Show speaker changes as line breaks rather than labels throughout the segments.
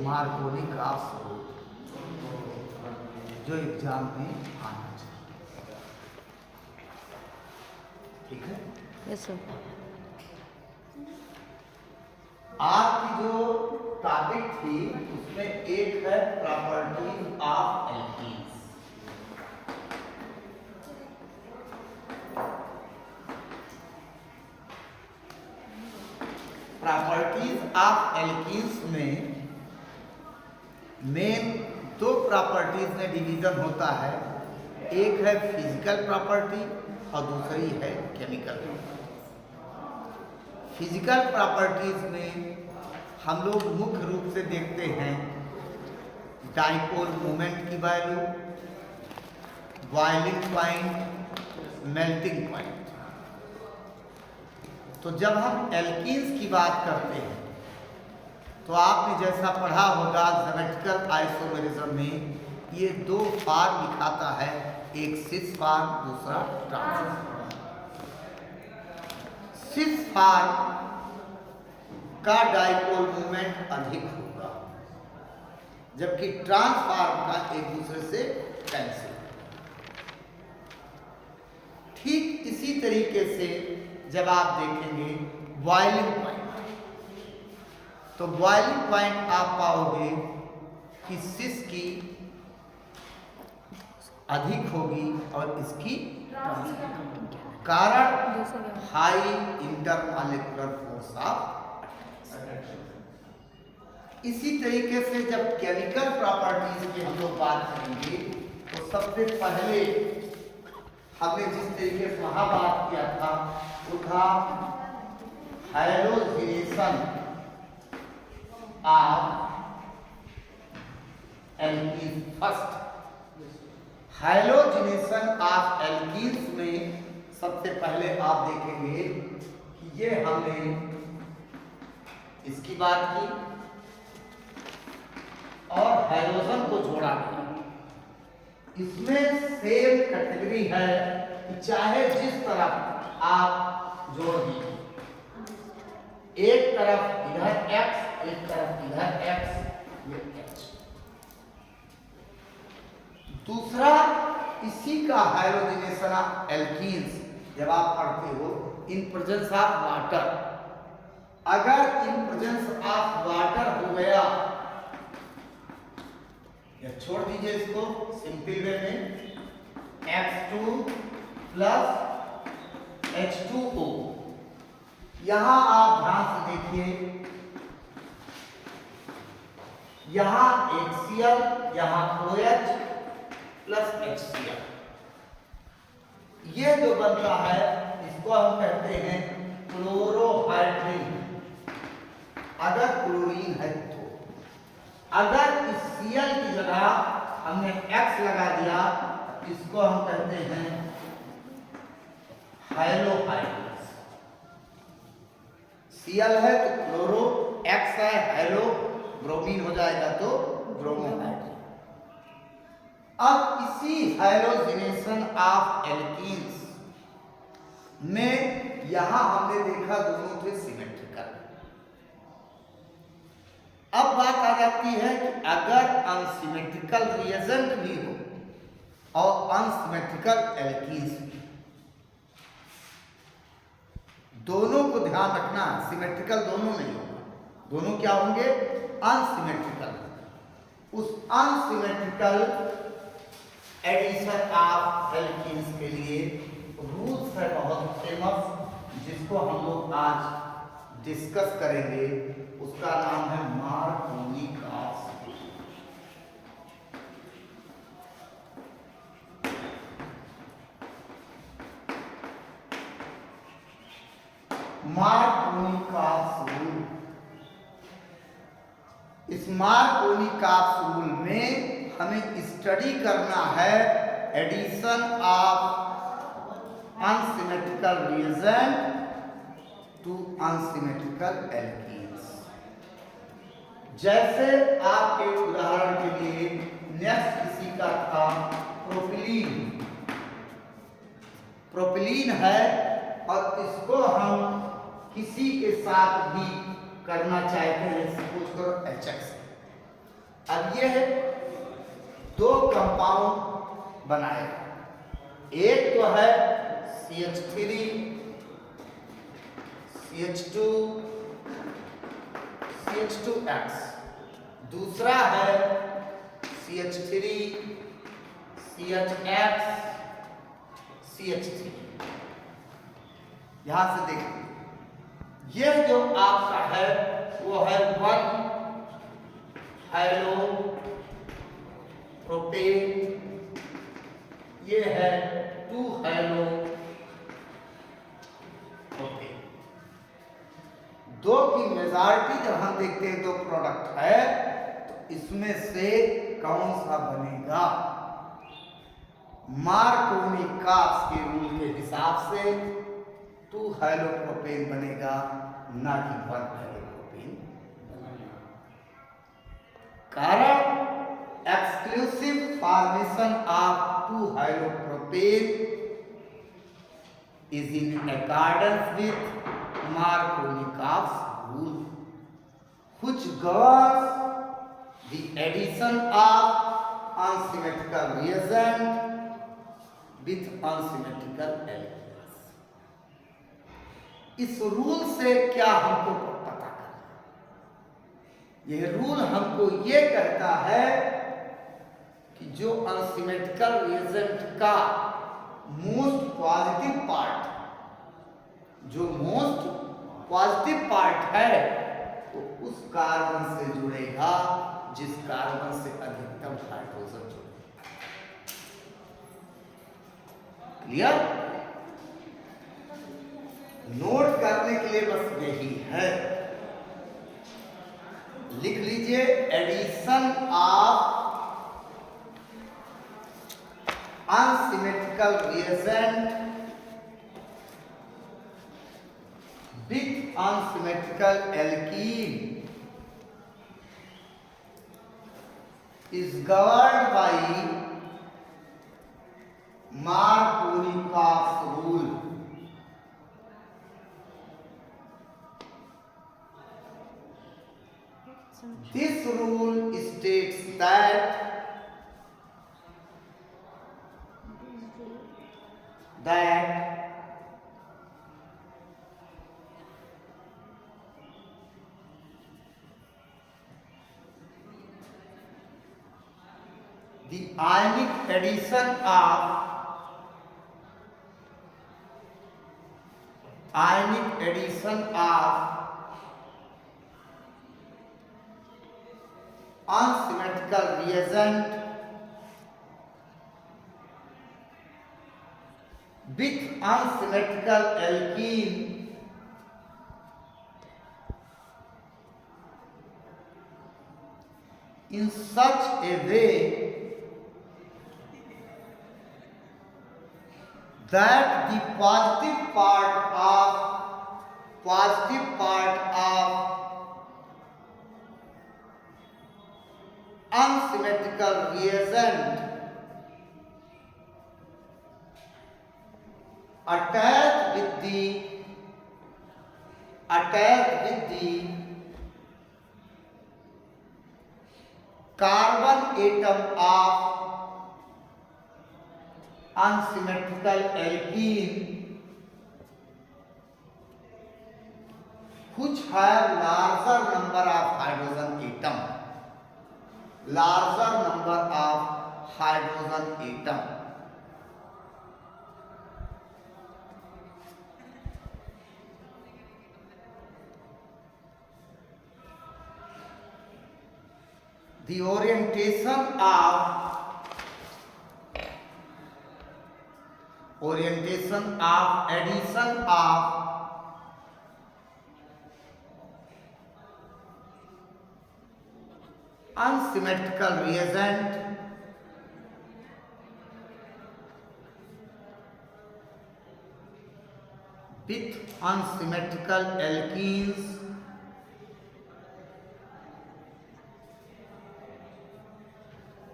Markovnikov का स्वरूप जो एग्जाम में आना चाहिए। ठीक है?
Yes sir.
आपकी जो टॉपिक थी उसमें एक है properties of alkenes. Properties of alkenes में मेन दो प्रॉपर्टीज में डिवीजन होता है, एक है फिजिकल प्रॉपर्टी और दूसरी है केमिकल प्रॉपर्टी। फिजिकल प्रॉपर्टीज में हम लोग मुख्य रूप से देखते हैं डाइपोल मोमेंट की value, boiling point, melting point. तो जब हम एल्कीन्स की बात करते हैं तो आपने जैसा पढ़ा होगा ज्योमेट्रिकल आइसोमेरिज्म में ये दो फॉर्म दिखाता है, एक सिस फॉर्म, दूसरा ट्रांस फॉर्म। सिस फॉर्म का डाइपोल मोमेंट अधिक होगा जबकि ट्रांस फॉर्म का एक दूसरे से कैंसिल। ठीक इसी तरीके से जब आप देखेंगे बॉइलिंग पॉइंट, तो बॉइलिंग पॉइंट आप पाओगे कि सिस की अधिक होगी और इसकी कारण हाई इंटरमॉलिक्यूलर फोर्स ऑफ। इसी तरीके से जब केमिकल प्रॉपर्टीज की हम लोग बात करेंगे तो सबसे पहले हमने जिस तरीके से वहां बात किया था वो था hydrogenation of alkene. First hydrogenation of alkenes में सबसे पहले आप देखेंगे कि ये हमने इसकी बात की और हाइड्रोजन को जोड़ा गया। इसमें सेम कैटेगरी है कि चाहे जिस तरफ आप जोड़ दीजिए, एक तरफ इधर x, एक तरफ इधर x, ये h। दूसरा इसी का हाइड्रोजनेशन ऑफ एल्कीन्स जब आप पढ़ते हो इन प्रेजेंस ऑफ वाटर, अगर इन प्रेजेंस ऑफ वाटर हो गया, या छोड़ दीजिए इसको सिंपल वे में, H2 प्लस H2O। यहां आप ध्यान से देखिए, यहां HCl, यहां OH प्लस HCl, ये जो बनता है इसको हम कहते हैं क्लोरोहाइड्रिन। अगर क्लोरीन है तो, अगर इस Cl की जगह हमने X लगा दिया इसको हम कहते हैं हाइलोहाइड्रिन। Cl है तो क्लोरो, X है हाइलो, ब्रोमीन हो जाएगा तो ब्रोमोहाइड्रिन। अब इसी हाइड्रोजनेशन ऑफ एल्कीन्स में यहां हमने देखा दोनों थे सिमेट्रिकल। अब बात आ जाती है कि अगर अनसिमेट्रिकल रिएजेंट भी हो और अनसिमेट्रिकल एल्कीन्स भी, दोनों को ध्यान रखना, सिमेट्रिकल दोनों नहीं होगा, दोनों क्या होंगे? अनसिमेट्रिकल। उस अनसिमेट्रिकल एडिशन ऑफ एल्कीन्स के लिए रूल्स है बहुत फेमस, जिसको हम लोग आज डिस्कस करेंगे। उसका नाम है मार्कोनी का रूल। मार्कोनी का रूल, इस मार्कोनी का रूल में हमें स्टडी करना है addition of unsymmetrical reagent to unsymmetrical alkenes. जैसे आपके उदाहरण के लिए नेक्स्ट किसी का था प्रोपिलीन। प्रोपिलीन है और इसको हम किसी के साथ भी करना चाहते हैं, सपोज करो HX, अब यह दो कंपाउंड बनाएगा। एक तो है CH3 CH2 CH2X, दूसरा है CH3 CHX CH3। यहां से देखिए, यह जो आपका है वो है 1 हेलो प्रोपेन, ये है 2 हेलो प्रोपेन। दो की मेजॉरिटी जब हम देखते हैं दो प्रोडक्ट है तो इसमें से कौन सा बनेगा? मार्कोनिकास के रूल के हिसाब से 2 हेलोप्रोपेन बनेगा, ना कि 1 हेलोप्रोपेन। कारण exclusive formation of 2 हेलोप्रोपेन is in accordance with Markovnikov's rule, which governs the addition of unsymmetrical reagent with unsymmetrical alkenes। इस रूल से क्या हमको पता करना? यह रूल हमको ये कहता है कि जो अनसिमेट्रिकल रिएजेंट का मोस्ट पॉजिटिव पार्ट, जो मोस्ट पॉजिटिव पार्ट है वो उस कार्बन से जुड़ेगा जिस कार्बन से अधिकतम हाइड्रोजन जुड़ेगा। क्लियर? नोट करने के लिए बस यही है, लिख लीजिए addition of unsymmetrical reagent with unsymmetrical alkene is governed by Markovnikov's rule। This rule states that the ionic addition of unsymmetrical reagent with unsymmetrical alkene in such a way that the positive part of unsymmetrical reagent attached with the carbon atom of unsymmetrical alkene which have larger number of hydrogen atom, the orientation of addition of unsymmetrical reagent with unsymmetrical alkenes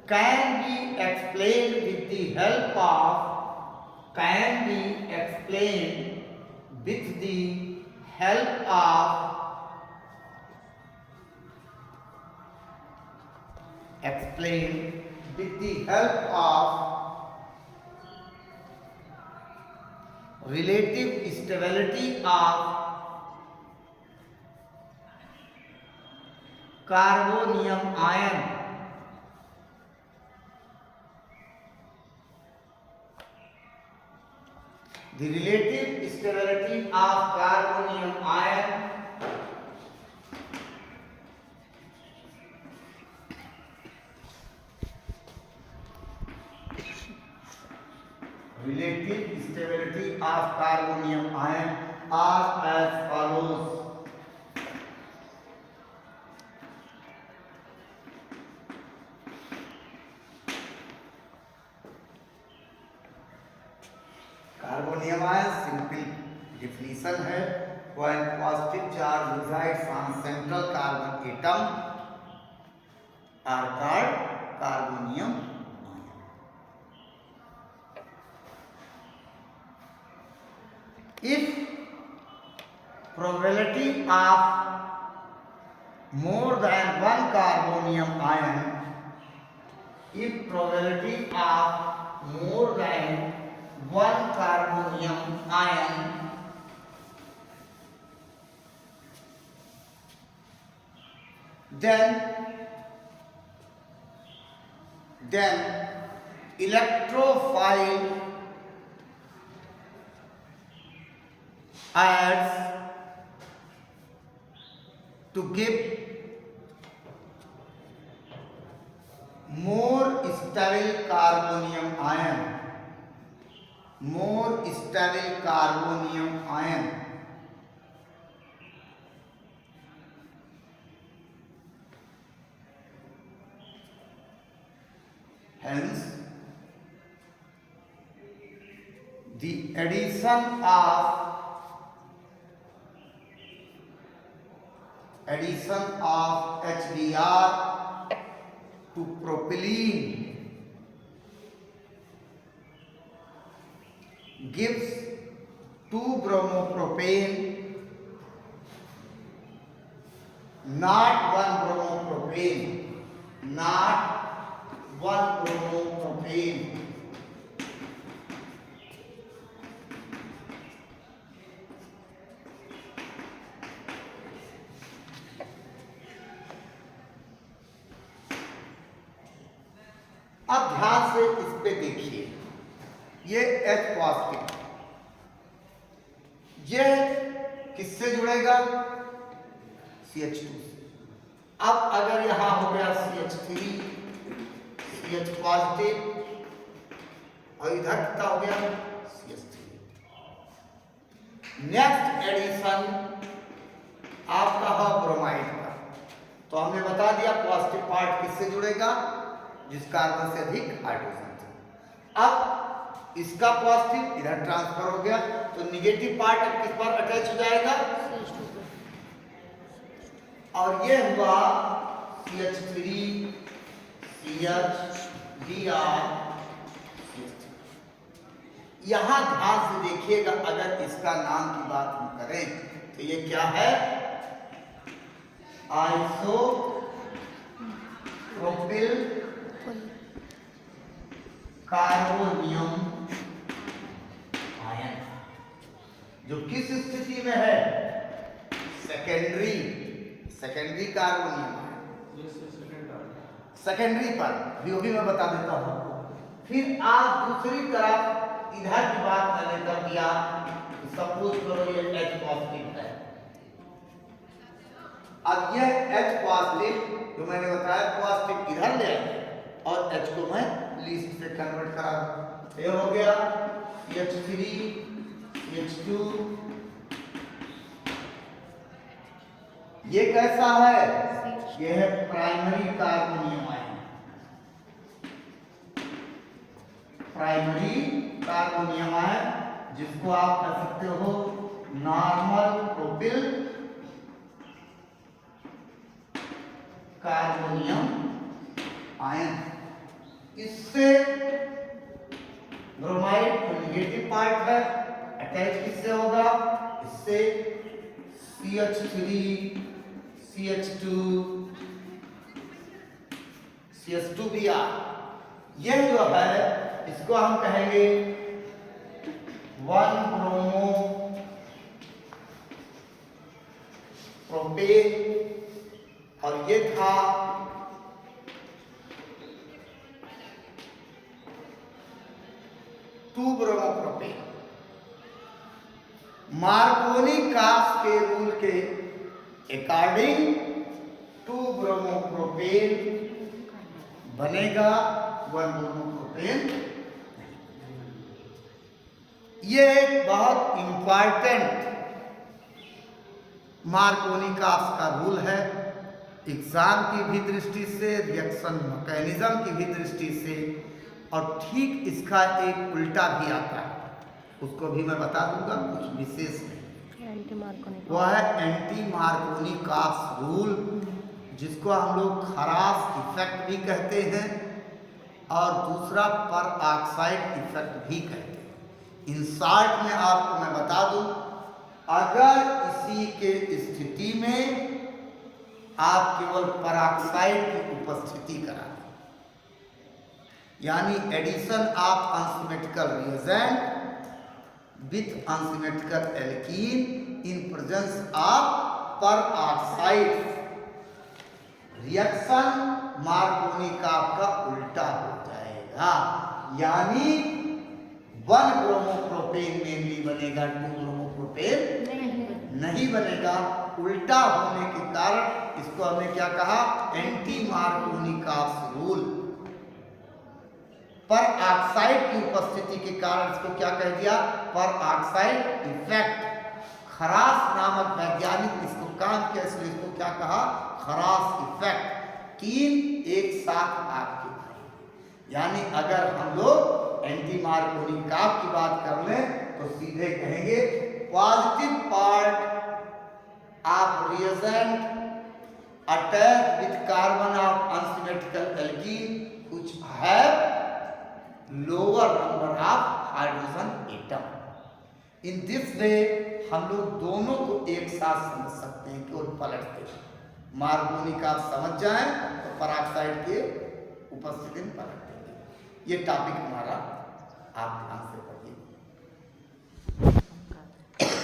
can be explained with the help of explain with the help of relative stability of carbonium ion. The relative stability of carbonium ion are as follows. Carbonium ion simple definition है, when positive charge resides on central carbon atom are called carbonium ion. If probability of more than one carbonium ion, if probability of more than one carbonium ion then electrophile adds to give more stable carbonium ion. More stable carbonium ion. Hence, the addition of HBr to propylene gives 2-bromopropane, not 1-bromopropane, not 1-bromopropane. अब ध्यान से इस पे देखिए, ये H positive, ये किससे जुड़ेगा? CH2 से। अब अगर यहां हो गया CH3, CH पॉजिटिव, और इधर कितना हो गया? CH3। नेक्स्ट एडिशन आपका है ब्रोमाइड का, तो हमने बता दिया पॉजिटिव पार्ट किससे जुड़ेगा? जिस कार्बन से अधिक हाइड्रोजन था। अब इसका पॉजिटिव इधर ट्रांसफर हो गया, तो निगेटिव पार्ट अब किस पर अटैच हो जाएगा? और ये हुआ CH3 CH Br। यहां ध्यान से देखिएगा, अगर इसका नाम की बात हम करें तो ये क्या है? आइसोप्रोपिल कार्बोनियम आयन, जो किस स्थिति में है? सेकेंडरी कार्बोनियम आयन, सेकेंडरी पर भी मैं बता देता हूं। फिर आप दूसरी तरफ इधर की बात मैंने कर दिया, सपोज करो ये H पॉजिटिव है। अब यह H पॉजिटिव जो मैंने बताया पॉजिटिव इधर ले आए और H को मैं लीस्ट से कन्वर्ट करा, ये हो गया CH3 CH2। ये कैसा है? ये है primary carbonium ion, primary carbonium ion, जिसको आप कह सकते हो नॉर्मल प्रोपिल कार्बोनियम आयन। इससे ब्रोमाइड जो निगेटिव पार्ट है अटैच किससे होगा? इससे CH3 CH2 CH2Br। यह जो है इसको हम कहेंगे 1 ब्रोमो प्रोपेन, और ये था 2 ब्रोमो प्रोपेन। मार्कोनी कास के रूल के अकॉर्डिंग 2 ब्रोमो प्रोपेन बनेगा, 1 ब्रोमो प्रोपेन। ये एक बहुत इंपॉर्टेंट मार्कोनी कास का रूल है, एग्जाम की भी दृष्टि से, रिएक्शन मैकेनिज्म की भी दृष्टि से, और ठीक इसका एक उल्टा भी आता है, उसको भी मैं बता दूंगा, कुछ विशेष नहीं। वह है एंटी मार्कोनी कास रूल, जिसको हम लोग खरास इफेक्ट भी कहते हैं और दूसरा पर ऑक्साइड इफेक्ट भी कहते हैं। इन शॉर्ट में आपको मैं बता दूं, अगर इसी के स्थिति में आप केवल पेरोक्साइड की उपस्थिति करा दें, यानी addition of unsymmetrical reagent with unsymmetrical alkene in presence of peroxide, reaction Markovnikov's का उल्टा हो जाएगा, यानी 1 ब्रोमो प्रोपेन मेनली बनेगा, 2 ब्रोमो प्रोपेन नहीं बनेगा। उल्टा होने के कारण इसको हमने क्या कहा, एंटी मार्कोनी कास रूल। पर ऑक्साइड की उपस्थिति के कारण इसको क्या कह दिया, पर ऑक्साइड इफेक्ट। खरास नामक वैज्ञानिक इसको काम किया, इसलिए इसको क्या कहा, खरास इफेक्ट। 3 एक साथ आपके भाई, यानी अगर हम लोग एंटी मार्कोनी कास की बात कर लें तो सीधे कहेंगे positive part of reagent attach with carbon of unsymmetrical alkene which have lower number of hydrogen atom. In this way हम लोग दोनों को एक साथ समझ सकते हैं, केवल पलट के मार्कोनी कास समझ जाएं तो पेरोक्साइड के उपस्थिति में पलट देंगे। ये टॉपिक हमारा आप ध्यान से